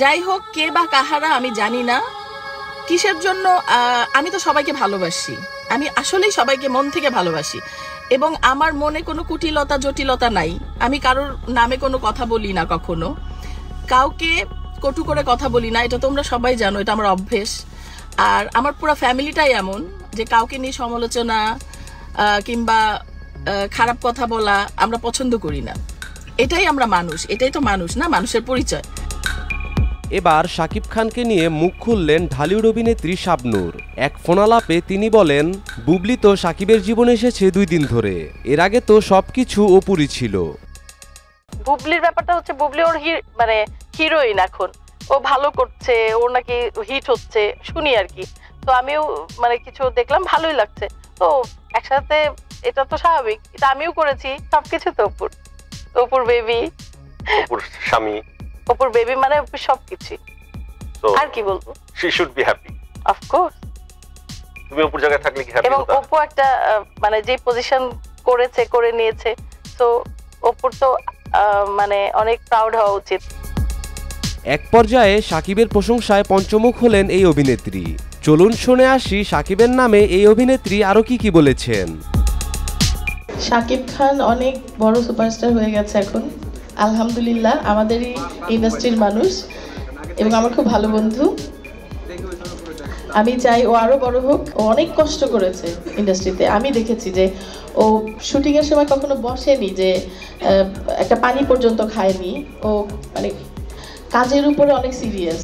যাই হোক, কে বা কাহারা আমি জানি না, কিসের জন্য। আমি তো সবাইকে ভালোবাসি, আমি আসলেই সবাইকে মন থেকে ভালোবাসি, এবং আমার মনে কোনো কুটিলতা জটিলতা নাই। আমি কারোর নামে কোনো কথা বলি না, কখনো কাউকে কটু করে কথা বলি না, এটা তোমরা সবাই জানো, এটা আমার অভ্যেস। আর আমার পুরো ফ্যামিলিটাই এমন যে কাউকে নিয়ে সমালোচনা কিংবা খারাপ কথা বলা আমরা পছন্দ করি না। এটাই আমরা মানুষ, এটাই তো মানুষ না, মানুষের পরিচয়। এবার শাকিব খানকে নিয়ে মুখ খুললেন ঢালিউড অভিনেত্রী শাবনূর। এক ফোনালাপে তিনি বলেন, বুবলি তো শাকিবের জীবনে এসেছে 2 দিন ধরে, এর আগে তো সবকিছু অপুরি ছিল। বুবলির ব্যাপারটা হচ্ছে, বুবলি ওর মানে হিরোইন, এখন ও ভালো করছে, ওর নাকি হিট হচ্ছে শুনি আর কি। তো আমিও মানে কিছু দেখলাম, ভালোই লাগছে। তো একসাথে এটা তো স্বাভাবিক, এটা আমিও করেছি, সবকিছু তো অপুর বেবি, অপুর স্বামী, অপুর বেবি মানে সবকিছু। আর কি বলবো, she should be happy, of course. তুমি অপুর জায়গায় থাকলে কি হ্যাপি এবং হতা? অপু একটা মানে যে পজিশন করে নিয়েছে, তো অপুর তো মানে অনেক প্রাউড হওয়া উচিত। এক পর্যায়ে শাকিবের প্রশংসায় পঞ্চমুখ হলেন এই অভিনেত্রী। চলুন শুনে আসি শাকিবের নামে এই অভিনেত্রী আরো কি বলেছেন। শাকিব খান অনেক বড় সুপারস্টার হয়ে গেছে এখন, আলহামদুলিল্লাহ, আমাদেরই ইন্ডাস্ট্রির মানুষ এবং আমার খুব ভালো বন্ধু। আমি চাই ও আরো বড় হোক। ও অনেক কষ্ট করেছে ইন্ডাস্ট্রিতে, আমি দেখেছি যে ও শুটিং এর সময় কখনো বসেনি, যে একটা পানি পর্যন্ত খায়নি। ও মানে কাজের উপরে অনেক সিরিয়াস।